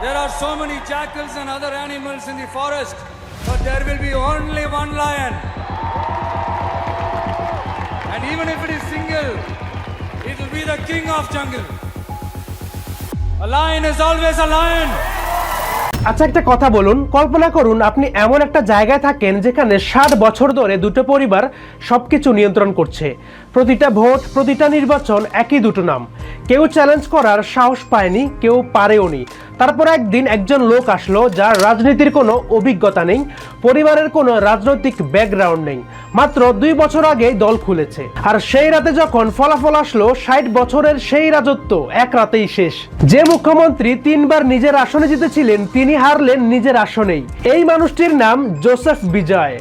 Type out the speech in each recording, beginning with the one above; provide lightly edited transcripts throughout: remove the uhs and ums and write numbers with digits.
There are so many jackals and other animals in the forest, but there will be only one lion. And even if it is single, it will be the king of jungle. A lion is always a lion. আচ্ছা একটা কথা বলুন, কল্পনা করুন আপনি এমন একটা জায়গায় থাকেন যেখানে 60 বছর ধরে দুটো পরিবার সবকিছু নিয়ন্ত্রণ করছে। প্রতিটা ভোট, প্রতিটা নির্বাচন একই দুটো নাম। কেউ চ্যালেঞ্জ করার সাহস পায়নি, কেউ পারেওনি। তারপর একদিন একজন লোক আসলো যার রাজনীতির কোনো অভিজ্ঞতা নেই, পরিবারের কোনো রাজনৈতিক ব্যাকগ্রাউন্ড নেই, মাত্র 2 বছর আগেই দল খুলেছে। আর সেই রাতে যখন ফলাফল আসলো, 60 বছরের সেই রাজত্ব এক রাতেই শেষ। যে মুখ্যমন্ত্রী 3 বার নিজের আসনে জিতেছিলেন তিনি হারলেন নিজের আসনেই। এই মানুষটির নাম জোসেফ বিজয়।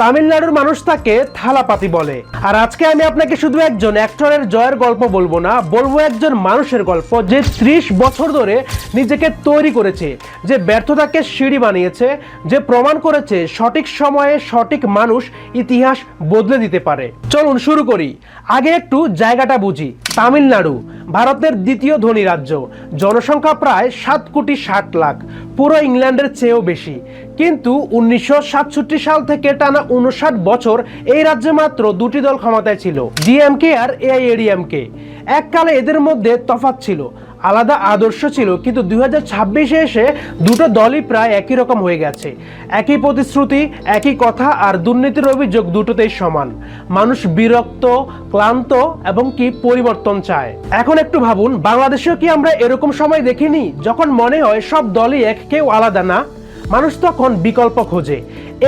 তামিলনাড়ুর মানুষ তাকে থালাপাতি বলে। আর আজকে আমি আপনাকে শুধু একজন অ্যাক্টরের জয়ের গল্প বলবো না, বলবো একজন মানুষের গল্প যে 30 বছর ধরে নিজেকে তৈরি করেছে, যে ব্যর্থতাকে সিঁড়ি বানিয়েছে, যে প্রমাণ করেছে সঠিক সময়ে সঠিক মানুষ ইতিহাস বদলে দিতে পারে। চলুন শুরু করি। আগে একটু জায়গাটা বুঝি। তামিলনাড়ু ভারতের দ্বিতীয় ধনী রাজ্য, জনসংখ্যা প্রায় 7 কোটি 60 লাখ, পুরো ইংল্যান্ডের চেয়েও বেশি। কিন্তু 1967 সাল থেকে টানা 59 বছর এই রাজ্যে মাত্র 2টি দল ক্ষমতায় ছিল, ডিএমকে আর এআইএডিএমকে। এককালে এদের মধ্যে তফাৎ ছিল, আলাদা আদর্শ ছিল, কিন্তু 2026-এ এসে দুটো দলই প্রায় একই রকম হয়ে গেছে। একই প্রতিশ্রুতি, একই কথা, আর দুর্নীতির অভিযোগ দুটোতেই সমান। মানুষ বিরক্ত, ক্লান্ত এবং কি পরিবর্তন চায়। এখন একটু ভাবুন, বাংলাদেশেও কি আমরা এরকম সময় দেখিনি যখন মনে হয় সব দলই এক, কেউ আলাদা না? মানুষ তখন বিকল্প খোঁজে।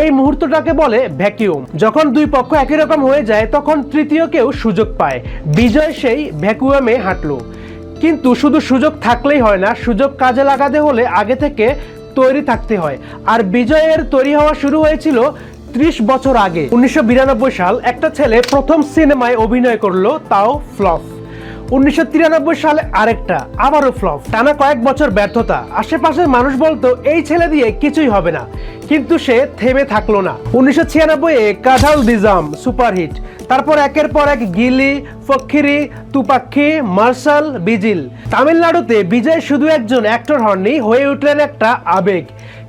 এই মুহূর্তটাকে বলে ভ্যাকিউম। যখন দুই পক্ষ একই রকম হয়ে যায় তখন তৃতীয় কেউ সুযোগ পায়। বিজয় সেই ভ্যাকুয়ামে হাঁটলো। কিন্তু শুধু সুযোগ থাকলেই হয় না, সুযোগ কাজে লাগাতে হলে আগে থেকে তৈরি থাকতে হয়। আর বিজয়ের তৈরি হওয়া শুরু হয়েছিল 30 বছর আগে। 1992 সাল একটা ছেলে প্রথম সিনেমায় অভিনয় করলো, তাও ফ্লপ। 1993 সালে আরেকটা, আবারও ফ্লপ। টানা কয়েক বছর ব্যর্থতা। আশেপাশের মানুষ বলতো এই ছেলে দিয়ে কিছুই হবে না, কিন্তু সে থেমে থাকলো না। 1996-এ কাঁঠাল দিজাম সুপারহিট। তারপর একের পর এক গিলি, ফক্কিরি, তুপাক্ষি, মার্শাল, বিজিল। তামিলনাড়ুতে বিজয় শুধু একজন অ্যাক্টর হননি, হয়ে উঠলেন একটা আবেগ।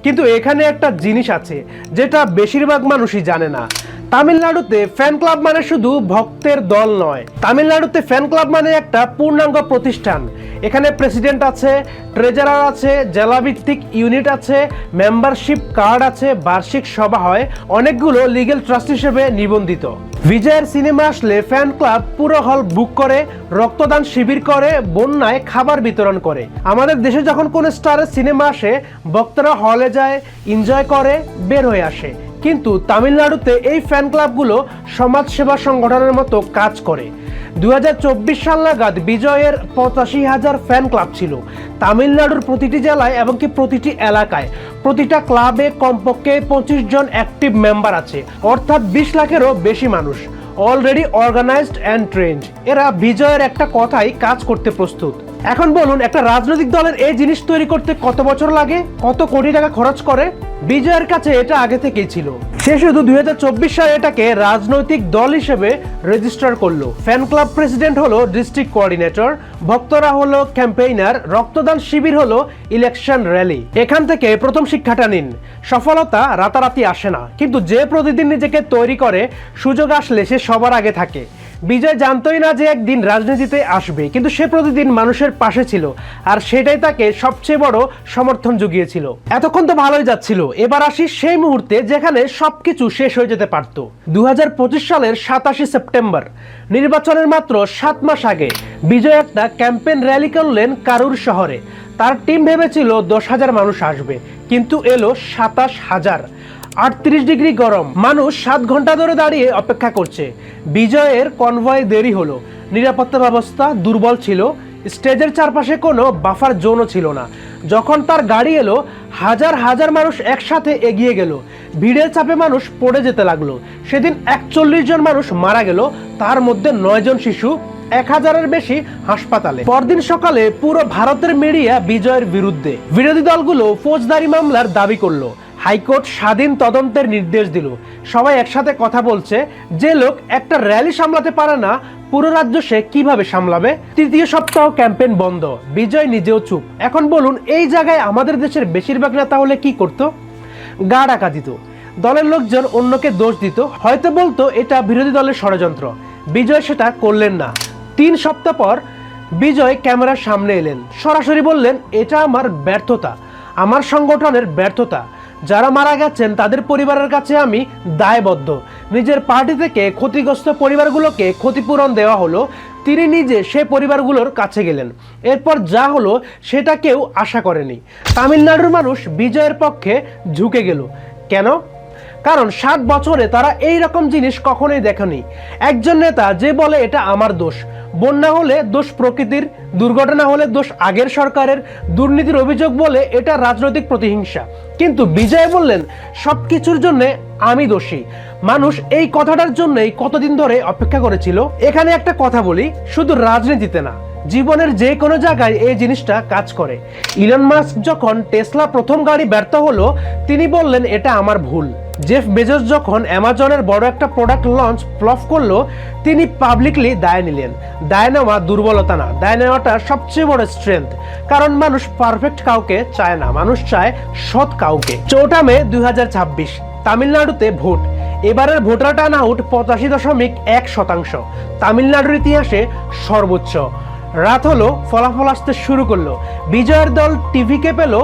কিন্তু এখানে একটা জিনিস আছে যেটা বেশিরভাগ মানুষই জানে না। তামিলনাড়ুতে ফ্যান ক্লাব মানে শুধু ভক্তের দল নয়। তামিলনাড়ুতে ফ্যান ক্লাব মানে একটা পূর্ণাঙ্গ প্রতিষ্ঠান। এখানে প্রেসিডেন্ট আছে, ট্রেজারার আছে, জেলাভিত্তিক ইউনিট আছে, মেম্বারশিপ কার্ড আছে, বার্ষিক সভা হয়, অনেকগুলো লিগ্যাল ট্রাস্ট হিসেবে নিবন্ধিত। বিজয়ের সিনেমা আসলে ফ্যান ক্লাব পুরো হল বুক করে, রক্তদান শিবির করে, বন্যায় খাবার বিতরণ করে। আমাদের দেশে যখন কোনো স্টারের সিনেমা আসে, ভক্তরা হলে যায়, এনজয় করে, বের হয়ে আসে। কিন্তু তামিলনাড়ুতে এই ফ্যান ক্লাবগুলো সমাজসেবা সংগঠনের মতো কাজ করে। 2024 সাল নাগাদ বিজয়ের 85,000 ফ্যান ক্লাব ছিল তামিলনাড়ুর প্রতিটি জেলায় এবং কি প্রতিটি এলাকায়। প্রতিটা ক্লাবে কমপক্ষে 25 জন অ্যাক্টিভ মেম্বার আছে, অর্থাৎ 20 লাখেরও বেশি মানুষ অলরেডি অর্গানাইজড অ্যান্ড ট্রেন্ড। এরা বিজয়ের একটা কথাই কাজ করতে প্রস্তুত। এখন বলুন, একটা রাজনৈতিক দলের এই জিনিস তৈরি করতে কত বছর লাগে, কত কোটি টাকা খরচ করে? বিজয়ের কাছে এটা আগে থেকেই ছিল। সে শুধু 2024 সালে এটাকে রাজনৈতিক দল হিসেবে রেজিস্টার করলো। ফ্যান ক্লাব প্রেসিডেন্ট হলো ডিস্ট্রিক্ট কোঅর্ডিনেটর, ভক্তরা হলো ক্যাম্পেইনার, রক্তদান শিবির হলো ইলেকশন র্যালি। এখান থেকে প্রথম শিক্ষাটা নিন, সফলতা রাতারাতি আসে না, কিন্তু যে প্রতিদিন নিজেকে তৈরি করে সুযোগ আসলে সে সবার আগে থাকে। বিজয় জানতোই না যে একদিন রাজনীতিতে আসবে, কিন্তু সে প্রতিদিন মানুষের পাশে ছিল, আর সেটাই তাকে সবচেয়ে বড় সমর্থন জুগিয়েছিল। এতক্ষণ তো ভালোই যাচ্ছিল, এবার আসি সেই মুহূর্তে যেখানে সবকিছু শেষ হয়ে যেতে পারত। 2025 সালের 27 সেপ্টেম্বর, নির্বাচনের মাত্র 7 মাস আগে বিজয় একটা ক্যাম্পেইন র্যালি করলেন কারুর শহরে। তার টিম ভেবেছিল 10,000 মানুষ আসবে, কিন্তু এলো 27,000। 38 ডিগ্রি গরম, মানুষ 7 ঘন্টা ধরে দাঁড়িয়ে অপেক্ষা করছে। বিজয়ের কনভয় দেরি হলো, নিরাপত্তা ব্যবস্থা দুর্বল ছিল, স্টেজের চারপাশে কোনো বাফার জোনও ছিল না। যখন তার গাড়ি এলো, হাজার হাজার মানুষ একসাথে এগিয়ে গেল। ভিড়ের চাপে মানুষ পড়ে যেতে লাগলো। সেদিন 41 জন মানুষ মারা গেল, তার মধ্যে 9 জন শিশু, 1000-এর বেশি হাসপাতালে। পরদিন সকালে পুরো ভারতের মিডিয়া বিজয়ের বিরুদ্ধে। বিরোধী দলগুলো ফৌজদারি মামলার দাবি করলো। হাইকোর্ট স্বাধীন তদন্তের নির্দেশ দিল। সবাই একসাথে কথা বলছে, যে লোক একটা র্যালি সামলাতে পারে না পুরো রাজ্য সে কিভাবে সামলাবে? তৃতীয় সপ্তাহ ক্যাম্পেইন বন্ধ, বিজয় নিজেও চুপ। এখন বলুন, এই জায়গায় আমাদের দেশের বেশিরভাগ নেতা হলে কি করতো? গা ডাকা দিত, দলের লোকজন অন্যকে দোষ দিত, হয়তো বলতো এটা বিরোধী দলের ষড়যন্ত্র। বিজয় সেটা করলেন না। 3 সপ্তাহ পর বিজয় ক্যামেরার সামনে এলেন, সরাসরি বললেন, এটা আমার ব্যর্থতা, আমার সংগঠনের ব্যর্থতা। যারা মারা গেছেন তাদের পরিবারের কাছে আমি দায়বদ্ধ। নিজের পার্টি থেকে ক্ষতিগ্রস্ত পরিবারগুলোকে ক্ষতিপূরণ দেওয়া হলো, তিনি নিজে সে পরিবারগুলোর কাছে গেলেন। এরপর যা হলো সেটা কেউ আশা করেনি। তামিলনাড়ুর মানুষ বিজয়ের পক্ষে ঝুঁকে গেল। কেন? কারণ 60 বছরে তারা এই রকম জিনিস কখনোই দেখেনি। একজন নেতা যে বলে এটা আমার দোষ, বন্যা হলে দোষ প্রকৃতির, দুর্ঘটনা হলে দোষ আগের সরকারের, দুর্নীতির অভিযোগ বলে এটা রাজনৈতিক প্রতিহিংসা। কিন্তু বিজয় বললেন, সবকিছুর জন্য আমি দোষী। মানুষ এই কথাটার জন্যই কতদিন ধরে অপেক্ষা করেছিল। এখানে একটা কথা বলি, শুধু রাজনীতিতে না, জীবনের যে কোনো জায়গায় এই জিনিসটা কাজ করে। ইলন মাস্ক যখন টেসলা প্রথম গাড়ি ব্যর্থ হলো, তিনি বললেন এটা আমার ভুল। জেফ বেজোস যখন অ্যামাজনের বড় একটা প্রোডাক্ট লঞ্চ ফ্লপ করলো, তিনি পাবলিকলি দায় নিলেন। দায় নেওয়া দুর্বলতা না, দায় নেওয়াটা সবচেয়ে বড় স্ট্রেংথ। কারণ মানুষ পারফেক্ট কাউকে চায় না, মানুষ চায় সৎ কাউকে। 4 মে 2026, তামিলনাড়ুতে ভোট। এবারের ভোটার টার্ন আউট 85.1%, তামিলনাড়ুর ইতিহাসে সর্বোচ্চ। রাত হলো, ফলাফল আসতে শুরু করলো। বিজয়ের দল টিভিকে পেল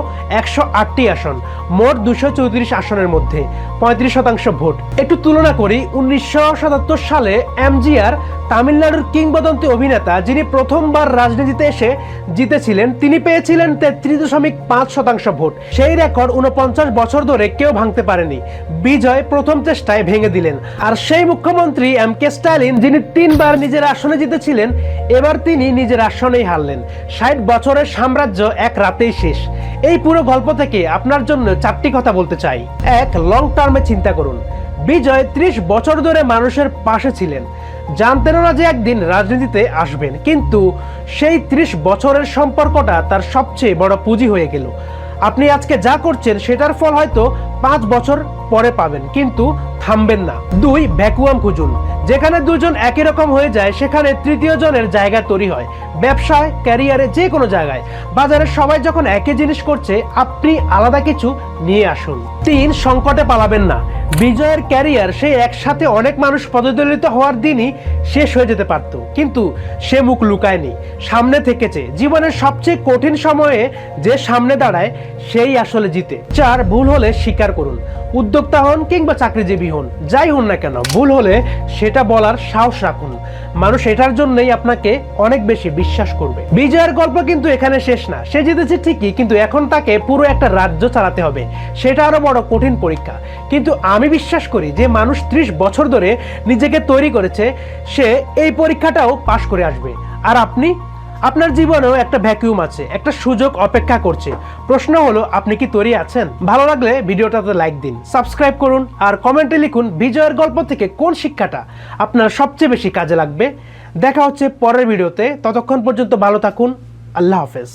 108টি আসন, মোট 234 আসনের মধ্যে 35% ভোট। একটু তুলনা করি, 1977 সালে এমজিআর, তামিলনাড়ুর কিংবদন্তি অভিনেতা, যিনি প্রথমবার রাজনীতিতে এসে জিতেছিলেন, তিনি পেয়েছিলেন 33.5% ভোট। সেই রেকর্ড 49 বছর ধরে কেউ ভাঙতে পারেনি। বিজয় প্রথম চেষ্টায় ভেঙে দিলেন। আর সেই মুখ্যমন্ত্রী এমকে স্ট্যালিন, যিনি 3 বার নিজের আসনে জিতেছিলেন, এবার তিনি নিজের আসনেই হারলেন। 60 বছরের সাম্রাজ্য এক রাতেই শেষ। এই পুরো গল্প থেকে আপনার জন্য 4টি কথা বলতে চাই। এক, লং টার্মে চিন্তা করুন। বিজয় 30 বছর ধরে মানুষের পাশে ছিলেন, জানতেন না যে একদিন রাজনীতিতে আসবেন, কিন্তু সেই 30 বছরের সম্পর্কটা তার সবচেয়ে বড় পুঁজি হয়ে গেল। আপনি আজকে যা করছেন সেটার ফল হয়তো 5 বছর পরে পাবেন, কিন্তু থামবেন না। 2, ভ্যাকুয়াম খুঁজুন। যেখানে দুজন একই রকম হয়ে যায়, সেখানে তৃতীয় জনের জায়গা তৈরি হয়। ব্যবসায়, ক্যারিয়ারে, যে কোনো জায়গায়। বাজারে সবাই যখন একই জিনিস করছে, আপনি আলাদা কিছু নিয়ে আসুন। 3, সংকটে পালাবেন না। বিজয়ের ক্যারিয়ার, সে একসাথে অনেক মানুষ পদদলিত হওয়ার দিনই শেষ হয়ে যেতে পারত, কিন্তু সে মুখ লুকায়নি, সামনে থেকেছে। জীবনের সবচেয়ে কঠিন সময়ে যে সামনে দাঁড়ায়, সেই আসলে জিতে। 4, ভুল হলে স্বীকার করুন। উদ্যোক্তা হন কিংবা চাকরিজীবী হন, যাই হন না কেন, ভুল হলে সেটা বলার সাহস রাখুন। মানুষ এটার জন্যই আপনাকে অনেক বেশি বিশ্বাস করবে। বিজয়ের গল্প কিন্তু এখানে শেষ না। সে জিতেছে ঠিকই, কিন্তু এখন তাকে পুরো একটা রাজ্য চালাতে হবে। সেটা আরো বড় কঠিন পরীক্ষা। কিন্তু আমি বিশ্বাস করি যে মানুষ 30 বছর ধরে নিজেকে তৈরি করেছে, সে এই পরীক্ষাটাও পাশ করে আসবে। আর আপনি, আপনার জীবনেও একটা ভ্যাকুয়াম আছে, একটা সুযোগ অপেক্ষা করছে। প্রশ্ন হলো, আপনি কি তৈরি আছেন? ভালো লাগলে ভিডিওটাতে লাইক দিন, সাবস্ক্রাইব করুন, আর কমেন্টে লিখুন বিজয়ের গল্প থেকে কোন শিক্ষাটা আপনার সবচেয়ে বেশি কাজে লাগবে। দেখা হচ্ছে পরের ভিডিওতে, ততক্ষণ পর্যন্ত ভালো থাকুন। আল্লাহ হাফেজ।